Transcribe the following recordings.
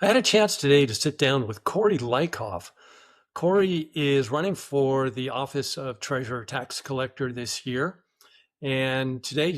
I had a chance today to sit down with Corey Leikauf. Corey is running for the office of Treasurer-Tax Collector this year. And today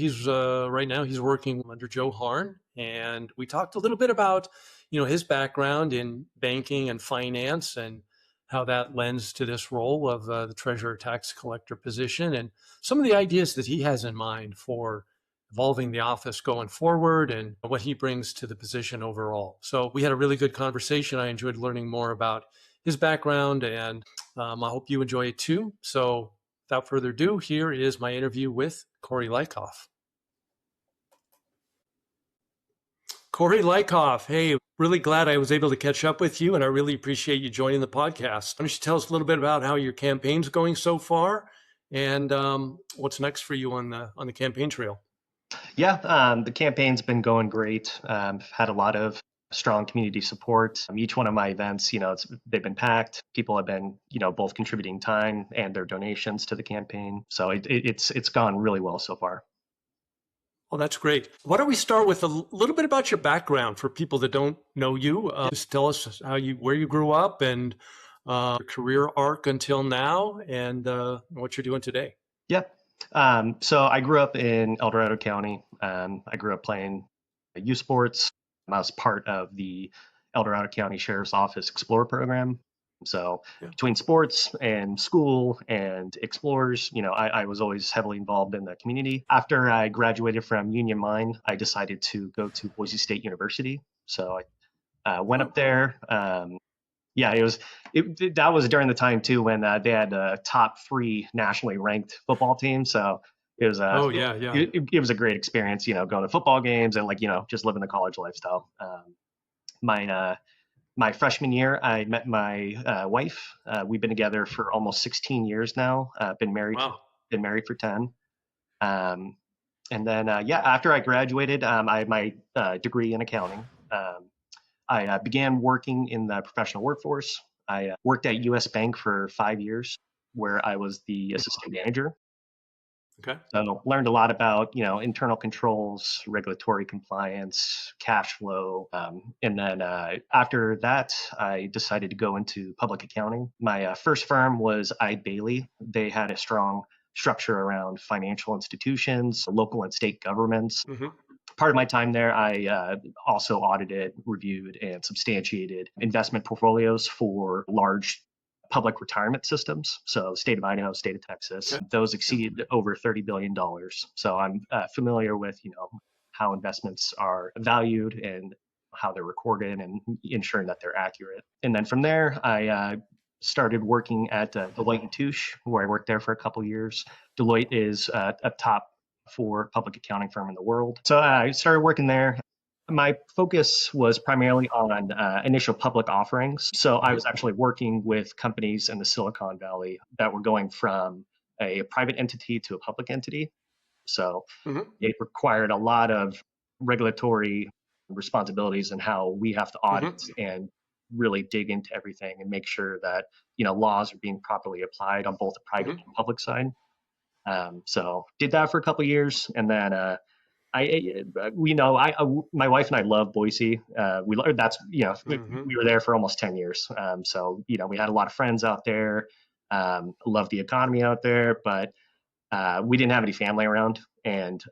right now he's working under Joe Harn. And we talked a little bit about, his background in banking and finance and how that lends to this role of the Treasurer-Tax Collector position and some of the ideas that he has in mind for evolving the office going forward and what he brings to the position overall. So we had a really good conversation. I enjoyed learning more about his background, and I hope you enjoy it too. So without further ado, here is my interview with Corey Leikauf. Corey Leikauf, hey, really glad I was able to catch up with you, and I really appreciate you joining the podcast. Why don't you tell us a little bit about how your campaign's going so far, and what's next for you on the campaign trail? Yeah, the campaign's been going great. Had a lot of strong community support. Each one of my events, they've been packed. People have been, both contributing time and their donations to the campaign. So it's gone really well so far. Well, that's great. Why don't we start with a little bit about your background for people that don't know you? Just tell us where you grew up and your career arc until now, and what you're doing today. Yeah. So I grew up in El Dorado County. I grew up playing youth sports. I was part of the El Dorado County Sheriff's Office Explorer program. So between sports and school and explorers, I was always heavily involved in the community. After I graduated from Union Mine, I decided to go to Boise State University. So I went up there. That was during the time too when they had the top 3 nationally ranked football teams. So it was it was a great experience, going to football games and just living the college lifestyle. My freshman year, I met my wife. We've been together for almost 16 years now. Been married for 10. And then after I graduated, I had my degree in accounting. I began working in the professional workforce. I worked at U.S. Bank for 5 years, where I was the assistant manager. Okay. So learned a lot about internal controls, regulatory compliance, cash flow, and then after that, I decided to go into public accounting. My first firm was Eide Bailly. They had a strong structure around financial institutions, local and state governments. Mm-hmm. Part of my time there, I also audited, reviewed, and substantiated investment portfolios for large public retirement systems. So state of Idaho, state of Texas, those exceeded over $30 billion. So I'm familiar with, how investments are valued and how they're recorded and ensuring that they're accurate. And then from there, I started working at Deloitte & Touche, where I worked there for a couple of years. Deloitte is a top 4 public accounting firm in the world. So I started working there. My focus was primarily on initial public offerings. So I was actually working with companies in the Silicon Valley that were going from a private entity to a public entity. So it required a lot of regulatory responsibilities and how we have to audit and really dig into everything and make sure that laws are being properly applied on both the private and public side. So did that for a couple of years, and then my wife and I love Boise. We were there for almost 10 years. So we had a lot of friends out there. Loved the economy out there, but we didn't have any family around, and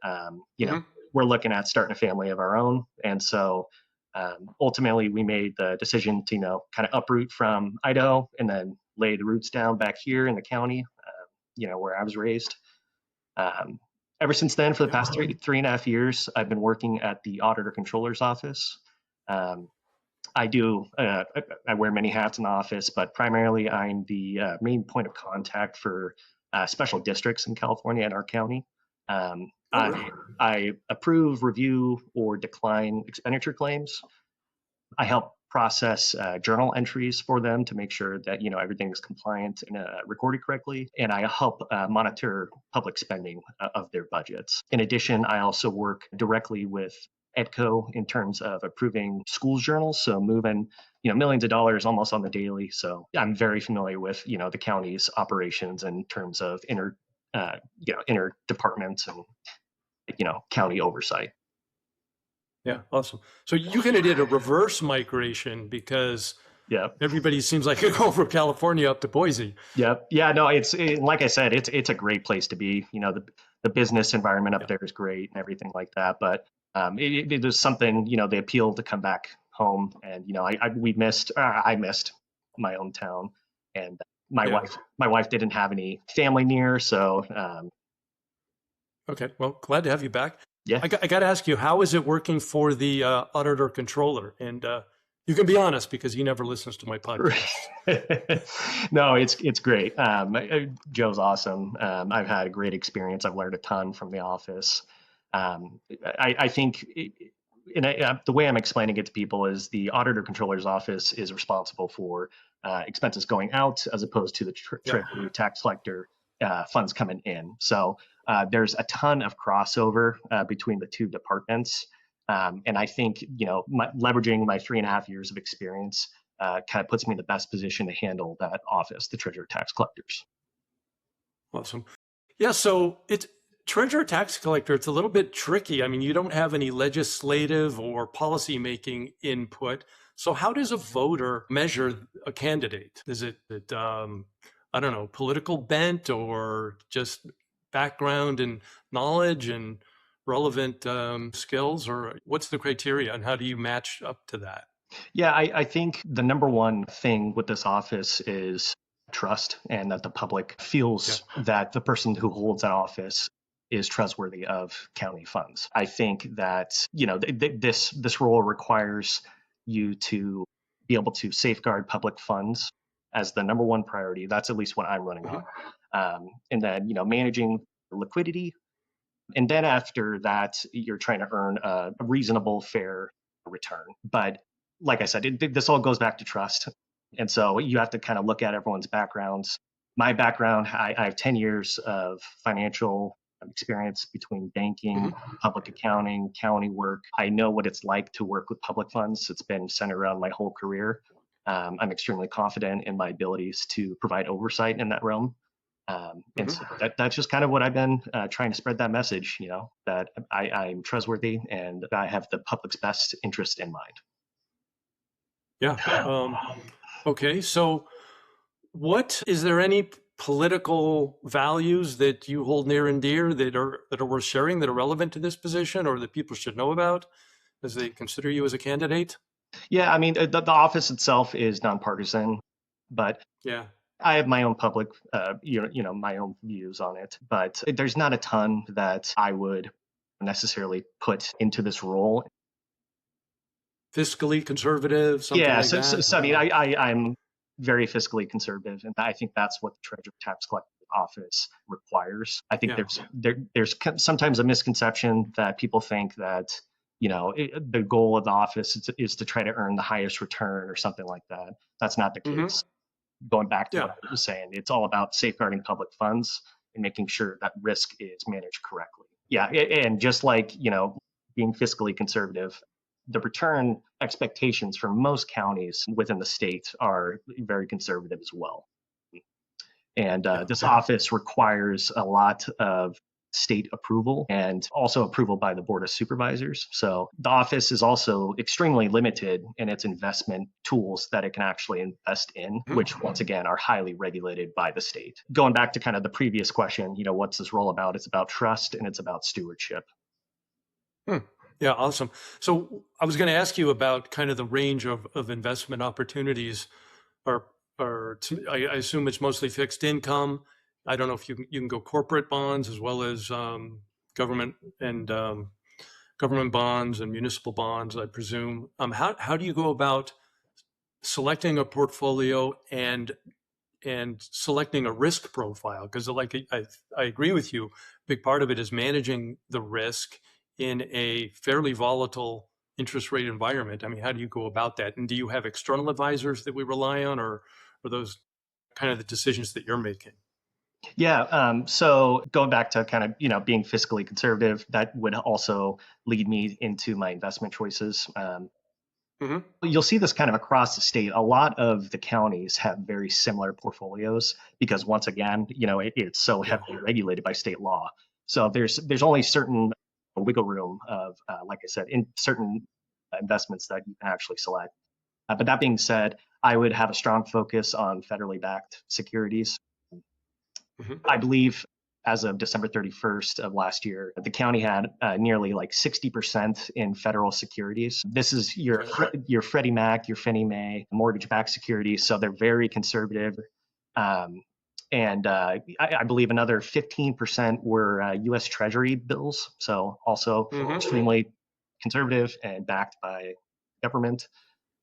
we're looking at starting a family of our own. And so ultimately, we made the decision to kind of uproot from Idaho and then lay the roots down back here in the county, where I was raised. Ever since then, for the past 3.5 years, I've been working at the Auditor Controller's office. I wear many hats in the office, but primarily I'm the main point of contact for special districts in California and our county. I approve, review, or decline expenditure claims. I help process journal entries for them to make sure that everything is compliant and recorded correctly, and I help monitor public spending of their budgets. In addition, I also work directly with EDCO in terms of approving schools journals, so moving millions of dollars almost on the daily. So I'm very familiar with the county's operations in terms of inter departments and county oversight. Yeah, awesome. So you kind of did a reverse migration because Yeah. everybody seems like you're going from California up to Boise. Yep. Yeah. No. Like I said, it's a great place to be. The business environment up Yeah, there is great and everything like that. But it was something. The appeal to come back home, and I missed my hometown, and yeah. my wife didn't have any family near, so Okay, well, glad to have you back. yeah. I got to ask you, how is it working for the auditor controller? And you can be honest because he never listens to my podcasts. No, it's great. Joe's awesome. I've had a great experience. I've learned a ton from the office. I think, the way I'm explaining it to people is the auditor controller's office is responsible for expenses going out as opposed to the Yeah. treasury tax collector funds coming in. So there's a ton of crossover between the two departments. And I think, leveraging my 3.5 years of experience kind of puts me in the best position to handle that office, the treasurer tax collectors. Awesome. Yeah, so it's treasurer tax collector. It's a little bit tricky. I mean, you don't have any legislative or policy making input. So how does a voter measure a candidate? Is it I don't know, political bent or just background and knowledge and relevant skills, or what's the criteria and how do you match up to that? Yeah, I think the number one thing with this office is trust, and that the public Yeah. feels that the person who holds that office is trustworthy of county funds. I think that, this role requires you to be able to safeguard public funds as the number one priority. That's at least what I'm running Hmm. on. And then, managing liquidity. And then after that, you're trying to earn a reasonable, fair return. But like I said, this all goes back to trust. And so you have to kind of look at everyone's backgrounds. My background, I have 10 years of financial experience between banking, Hmm. public accounting, county work. I know what it's like to work with public funds. It's been centered around my whole career. I'm extremely confident in my abilities to provide oversight in that realm. And Hmm. so that's just kind of what I've been trying to spread that message, that I'm trustworthy and I have the public's best interest in mind. Yeah. Okay. So what is there any political values that you hold near and dear that are worth sharing, that are relevant to this position or that people should know about as they consider you as a candidate? Yeah, I mean, the office itself is nonpartisan, but Yeah. I have my own public, my own views on it. But there's not a ton that I would necessarily put into this role. Fiscally conservative, something Yeah, like so, that. so I mean, I'm very fiscally conservative, and I think that's what the Treasurer Tax Collector Office requires. I think Yeah. there's sometimes a misconception that people think that the goal of the office is to try to earn the highest return or something like that. That's not the Hmm. case. Going back to Yeah. what I was saying, it's all about safeguarding public funds and making sure that risk is managed correctly. Yeah, and just like being fiscally conservative, the return expectations for most counties within the state are very conservative as well. And Yeah. this office requires a lot of state approval and also approval by the Board of Supervisors. So the office is also extremely limited in its investment tools that it can actually invest in, Mhm. which once again are highly regulated by the state. Going back to kind of the previous question, what's this role about? It's about trust and it's about stewardship. Hmm. Yeah, awesome. So I was going to ask you about kind of the range of investment opportunities. Or, I assume it's mostly fixed income. I don't know if you can go corporate bonds as well as government and government bonds and municipal bonds, I presume. How do you go about selecting a portfolio and selecting a risk profile? Because like I agree with you, big part of it is managing the risk in a fairly volatile interest rate environment. I mean, how do you go about that? And do you have external advisors that we rely on, or are those kind of the decisions that you're making? Yeah. So going back to kind of, being fiscally conservative, that would also lead me into my investment choices. Hmm. You'll see this kind of across the state. A lot of the counties have very similar portfolios because once again, it's so Yeah. heavily regulated by state law. So there's only certain wiggle room of, like I said, in certain investments that you can actually select. But that being said, I would have a strong focus on federally backed securities. Hmm. I believe as of December 31st of last year, the county had nearly like 60% in federal securities. This is your Freddie Mac, your Fannie Mae, mortgage-backed securities. So they're very conservative. Um, and I believe another 15% were U.S. Treasury bills. So also Hmm. extremely conservative and backed by government.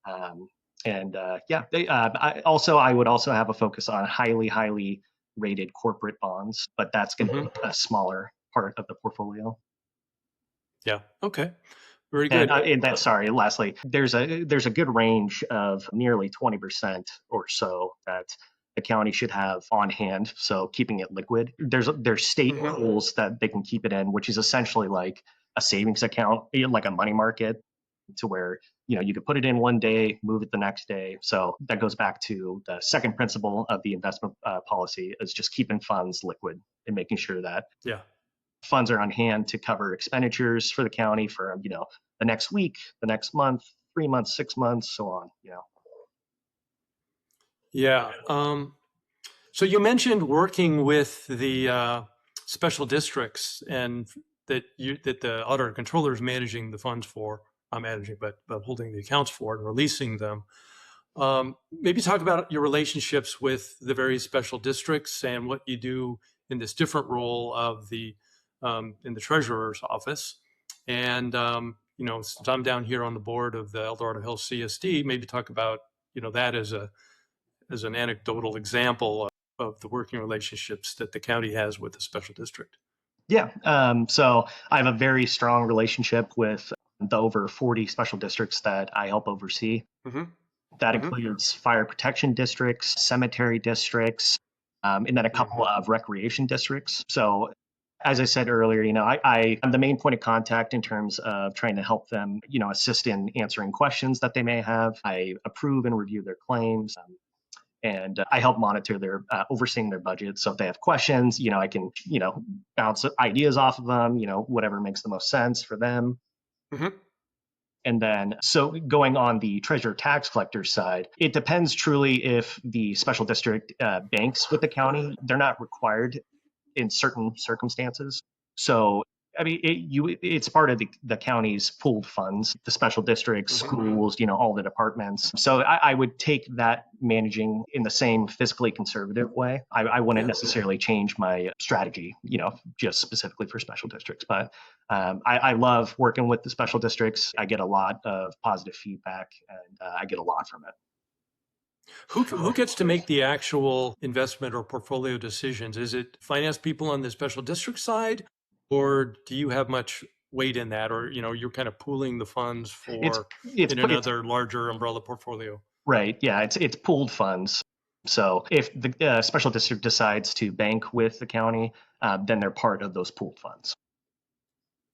Um, and yeah, I would also have a focus on highly rated corporate bonds, but that's going to Hmm. be a smaller part of the portfolio. Yeah. Okay. Very And, good. sorry, lastly, there's a good range of nearly 20% or so that the county should have on hand. So keeping it liquid. There's state Hmm. rules that they can keep it in, which is essentially like a savings account, like a money market, to where you could put it in one day, move it the next day. So that goes back to the second principle of the investment policy, is just keeping funds liquid and making sure that Yeah. funds are on hand to cover expenditures for the county for the next week, the next month, 3 months, 6 months, so on. Yeah. So you mentioned working with the special districts, and that the auditor controller is managing the funds for, not managing, but holding the accounts for and releasing them. Maybe talk about your relationships with the various special districts and what you do in this different role of the in the treasurer's office. And since I'm down here on the board of the El Dorado Hills CSD, maybe talk about that as an anecdotal example of the working relationships that the county has with the special district. Yeah. So I have a very strong relationship with the over 40 special districts that I help oversee. Hmm. That Hmm. includes fire protection districts, cemetery districts, and then a couple Hmm. of recreation districts. So, as I said earlier, I'm the main point of contact in terms of trying to help them, assist in answering questions that they may have. I approve and review their claims. And I help monitor their overseeing their budget. So if they have questions, I can, bounce ideas off of them, whatever makes the most sense for them. Hmm. And then, so going on the treasurer tax collector side, it depends truly if the special district banks with the county. They're not required in certain circumstances. So, I mean, it's part of the county's pooled funds, the special districts, Hmm. schools, all the departments. So I would take that managing in the same fiscally conservative way. I wouldn't Yeah. necessarily change my strategy, just specifically for special districts. But I love working with the special districts. I get a lot of positive feedback, and I get a lot from it. Who gets to make the actual investment or portfolio decisions? Is it finance people on the special district side, or do you have much weight in that, or you're kind of pooling the funds It's for it's in it's another larger umbrella portfolio? Right. Yeah. It's pooled funds. So if the special district decides to bank with the county, then they're part of those pooled funds.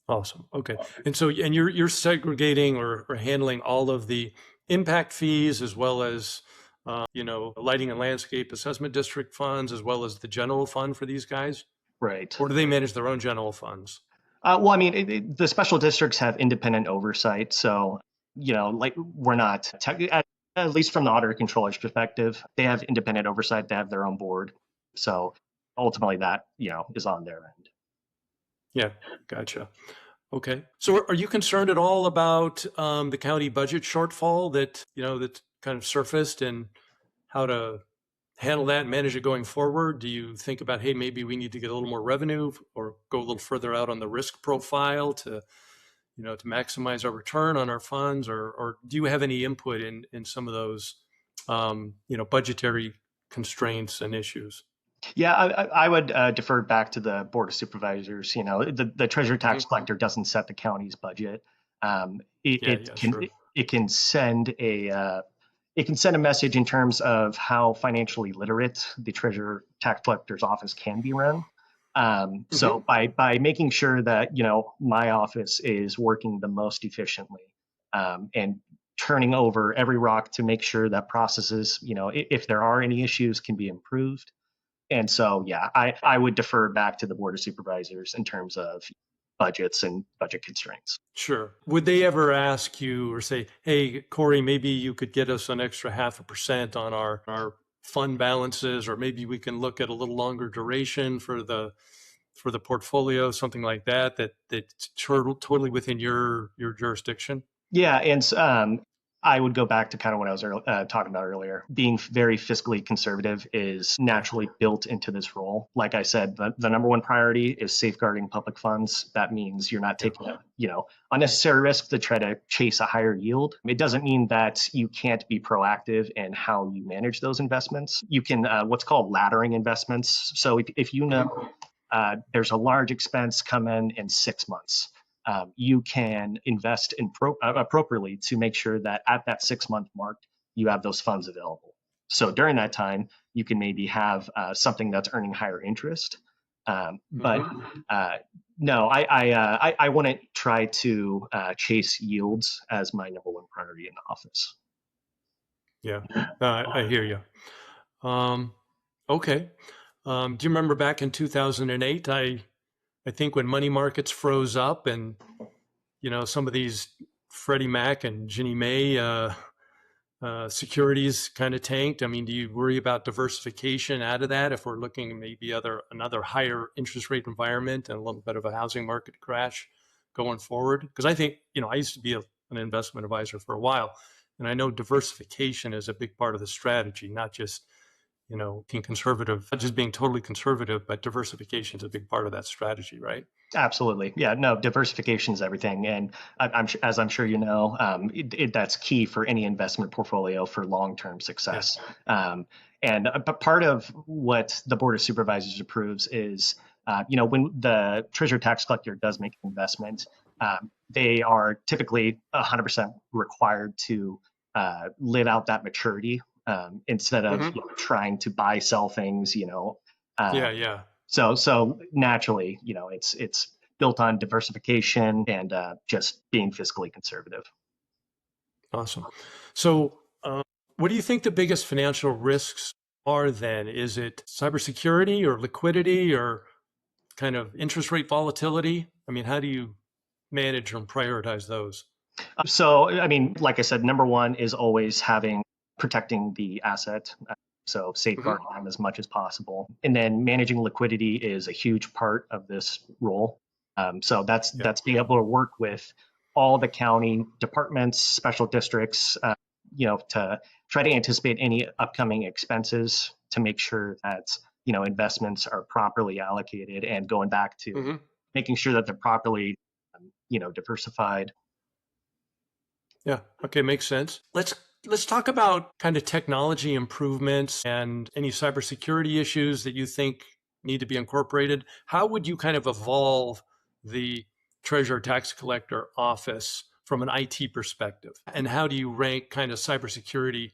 Awesome. Okay. And so, and you're segregating or handling all of the impact fees as well as lighting and landscape assessment district funds as well as the general fund for these guys, Right. or do they manage their own general funds? Well, I mean, the special districts have independent oversight. So, like we're not, at least from the auditor controller's perspective, they have independent oversight. They have their own board. So ultimately that, is on their end. Yeah. Gotcha. Okay. So are you concerned at all about the county budget shortfall that kind of surfaced, and how to handle that and manage it going forward? Do you think about, hey, maybe we need to get a little more revenue or go a little further out on the risk profile to maximize our return on our funds, or do you have any input in some of those budgetary constraints and issues? Yeah, I would defer back to the board of supervisors. The treasurer tax Hmm. collector doesn't set the county's budget. It, Yeah, it yeah, can sure. it can send a message in terms of how financially literate the treasurer tax collector's office can be run. So Hmm. by making sure that my office is working the most efficiently, and turning over every rock to make sure that processes, if there are any issues, can be improved. And so, yeah, I would defer back to the board of supervisors in terms of budgets and budget constraints. Sure. Would they ever ask you or say, hey, Corey, maybe you could get us an extra 0.5% on our fund balances, or maybe we can look at a little longer duration for the portfolio, something like that's totally within your jurisdiction? Yeah, and I would go back to kind of what I was talking about earlier. Being very fiscally conservative is naturally built into this role. Like I said, the number one priority is safeguarding public funds. That means you're not taking a unnecessary risk to try to chase a higher yield. It doesn't mean that you can't be proactive in how you manage those investments. You can what's called laddering investments. So if you know there's a large expense coming in 6 months. You can invest appropriately to make sure that at that 6 month mark, you have those funds available. So during that time, you can maybe have something that's earning higher interest. But no, I wouldn't try to chase yields as my number one priority in the office. Yeah, I hear you. Okay. Do you remember back in 2008? I think when money markets froze up and some of these Freddie Mac and Ginnie Mae securities kind of tanked. I mean, do you worry about diversification out of that if we're looking at maybe another higher interest rate environment and a little bit of a housing market crash going forward? Because I think I used to be an investment advisor for a while, and I know diversification is a big part of the strategy, not just being conservative, not just being totally conservative, but diversification is a big part of that strategy, right? Absolutely. Yeah, no, diversification is everything. And as I'm sure you know, that's key for any investment portfolio for long-term success. Yeah. But part of what the Board of Supervisors approves is, when the Treasurer Tax Collector does make an investment, they are typically 100% required to live out that maturity instead of trying to buy, sell things, Yeah. So naturally, it's built on diversification and just being fiscally conservative. Awesome. So, what do you think the biggest financial risks are then? Is it cybersecurity or liquidity or kind of interest rate volatility? I mean, how do you manage and prioritize those? So, I mean, like I said, number one is always protecting the asset. So safeguarding them as much as possible. And then managing liquidity is a huge part of this role. So that's being able to work with all the county departments, special districts, to try to anticipate any upcoming expenses to make sure that, investments are properly allocated and going back to making sure that they're properly, diversified. Yeah. Okay. Makes sense. Let's talk about kind of technology improvements and any cybersecurity issues that you think need to be incorporated. How would you kind of evolve the Treasurer Tax Collector office from an IT perspective? And how do you rank kind of cybersecurity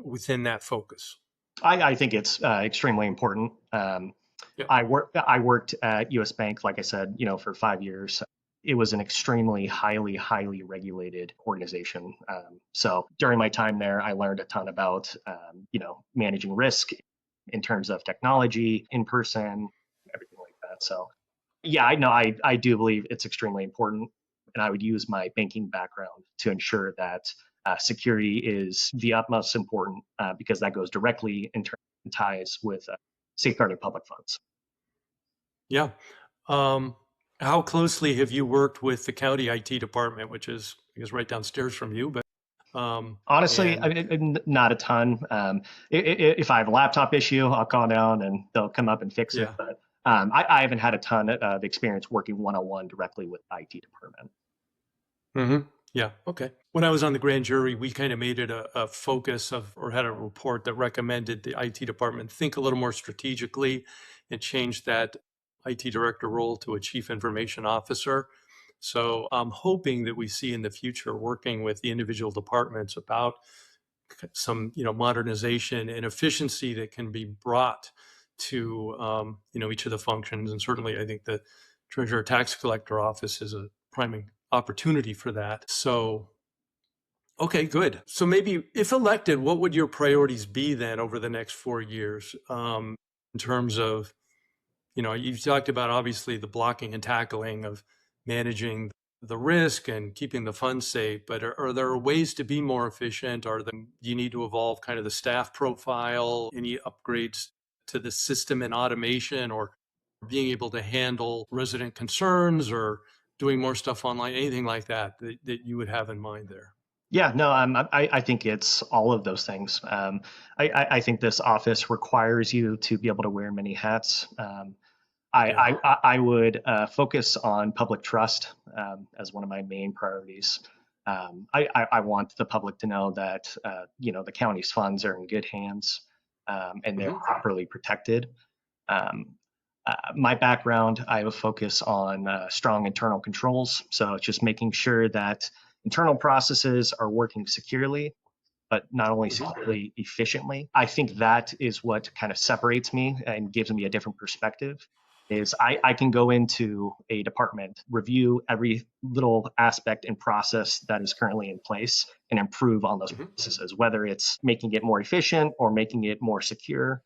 within that focus? I think it's extremely important. I worked at U.S. Bank, like I said, for 5 years. It was an extremely highly regulated organization. So during my time there, I learned a ton about, managing risk in terms of technology, in person, everything like that. So yeah, I do believe it's extremely important. And I would use my banking background to ensure that security is the utmost important because that goes directly in ties with safeguarding public funds. Yeah. How closely have you worked with the county IT department, which is, I guess, right downstairs from you? But honestly, not a ton. If I have a laptop issue, I'll call down and they'll come up and fix it. But I haven't had a ton of experience working one-on-one directly with the IT department. Yeah. Okay. When I was on the grand jury, we kind of made it a focus or had a report that recommended the IT department think a little more strategically and change that IT director role to a chief information officer. So I'm hoping that we see in the future working with the individual departments about some, modernization and efficiency that can be brought to, each of the functions. And certainly I think the Treasurer Tax Collector office is a prime opportunity for that. So, okay, good. So maybe if elected, what would your priorities be then over the next 4 years in terms of, you've talked about obviously the blocking and tackling of managing the risk and keeping the funds safe, but are there ways to be more efficient? Do you need to evolve kind of the staff profile, any upgrades to the system and automation, or being able to handle resident concerns, or doing more stuff online, anything like that you would have in mind there? Yeah, no, I think it's all of those things. I think this office requires you to be able to wear many hats. Yeah. I would focus on public trust as one of my main priorities. I want the public to know that the county's funds are in good hands and they're Hmm. properly protected. Um, my background, I have a focus on strong internal controls. So it's just making sure that internal processes are working securely, but not only Hmm. securely, efficiently. I think that is what kind of separates me and gives me a different perspective. Is I can go into a department, review every little aspect and process that is currently in place and improve on those Hmm. processes, whether it's making it more efficient or making it more secure.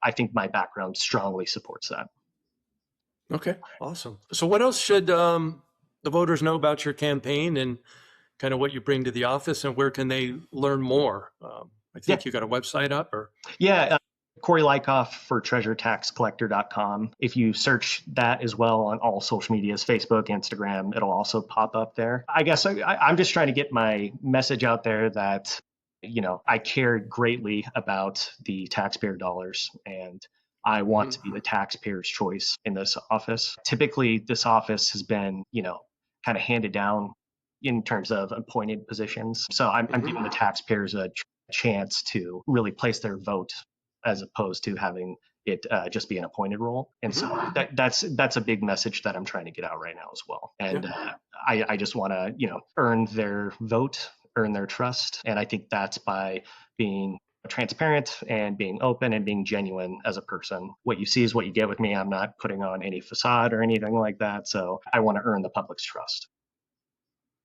I think my background strongly supports that. Okay, awesome. So what else should the voters know about your campaign and kind of what you bring to the office, and where can they learn more? I Yeah, think you got a website up, or yeah. Corey Leikauf for treasurer-tax-collector.com. If you search that as well on all social medias, Facebook, Instagram, it'll also pop up there. I guess I'm just trying to get my message out there that, I care greatly about the taxpayer dollars and I want Mhm. to be the taxpayer's choice in this office. Typically, this office has been, kind of handed down in terms of appointed positions. So I'm Mhm. giving the taxpayers a chance to really place their vote as opposed to having it just be an appointed role. And Mhm. so that's a big message that I'm trying to get out right now as well. Yeah. And I just want to earn their vote, earn their trust, and I think that's by being transparent and being open and being genuine as a person. What you see is what you get with me. I'm not putting on any facade or anything like that. So I want to earn the public's trust.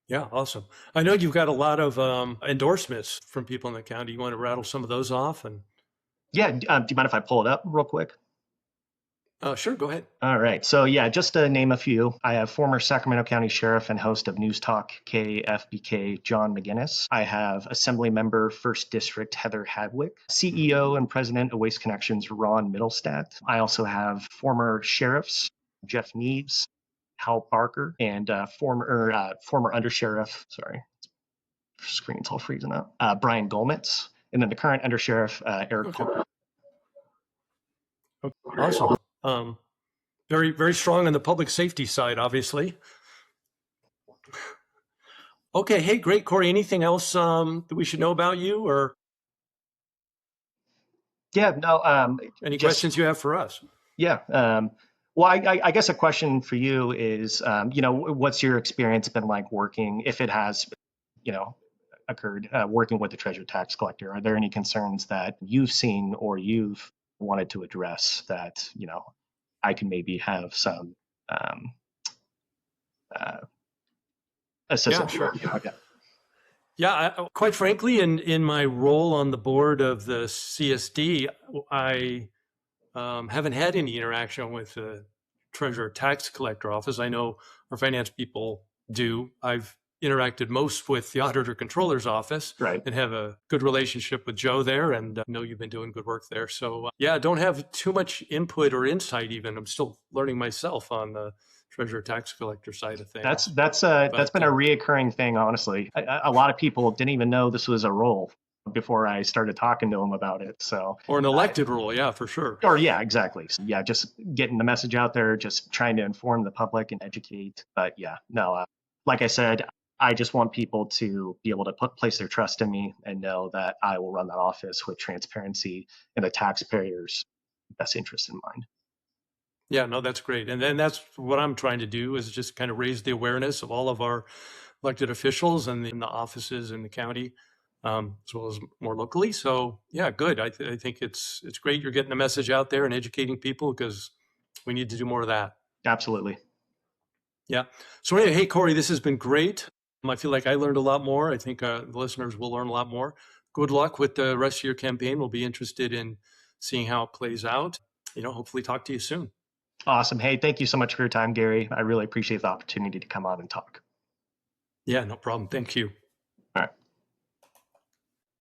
Yeah, awesome. I know you've got a lot of endorsements from people in the county. You want to rattle some of those off? And Yeah, do you mind if I pull it up real quick? sure, go ahead. All right. So, yeah, just to name a few, I have former Sacramento County Sheriff and host of News Talk KFBK, John McGinnis. I have Assembly Member, 1st District, Heather Hadwick. CEO and President of Waste Connections, Ron Middlestadt. I also have former sheriffs, Jeff Neves, Hal Barker, and former Undersheriff, sorry, screen's all freezing up, Brian Golmitz. And then the current Undersheriff, Eric Okay. Cole. Okay. Awesome. Um, very, very strong on the public safety side, obviously. Okay. Hey, great, Corey. Anything else that we should know about you, or Yeah, no, any just questions you have for us? Yeah. Well, I guess a question for you is, what's your experience been like working, if it has, you know, occurred, working with the treasure tax collector? Are there any concerns that you've seen or you've wanted to address that, I can maybe have some um, uh, Yeah, assistance sure. with? Okay. Yeah, quite frankly, in my role on the board of the CSD, I haven't had any interaction with the Treasurer Tax Collector office. I know our finance people do. I've interacted most with the Auditor Controller's office Right. and have a good relationship with Joe there, and know you've been doing good work there. So yeah, don't have too much input or insight even. I'm still learning myself on the Treasurer Tax Collector side of That's things. that's uh that's But been a reoccurring thing, honestly. A lot of people didn't even know this was a role before I started talking to them about it. So, or an uh, elected role, yeah, for sure. or yeah, exactly. So, yeah, just getting the message out there, just trying to inform the public and educate. But yeah, no, like I said, I just want people to be able to place their trust in me and know that I will run that office with transparency and the taxpayers' best interest in mind. Yeah, no, that's great. And then that's what I'm trying to do is just kind of raise the awareness of all of our elected officials and the offices in the county, as well as more locally. So yeah, good. I think it's great you're getting the message out there and educating people, because we need to do more of that. Absolutely. Yeah. So anyway, hey, Corey, this has been great. I feel like I learned a lot more. I think the listeners will learn a lot more. Good luck with the rest of your campaign. We'll be interested in seeing how it plays out. Hopefully talk to you soon. Awesome. Hey, thank you so much for your time, Gary. I really appreciate the opportunity to come on and talk. Yeah, no problem. Thank you.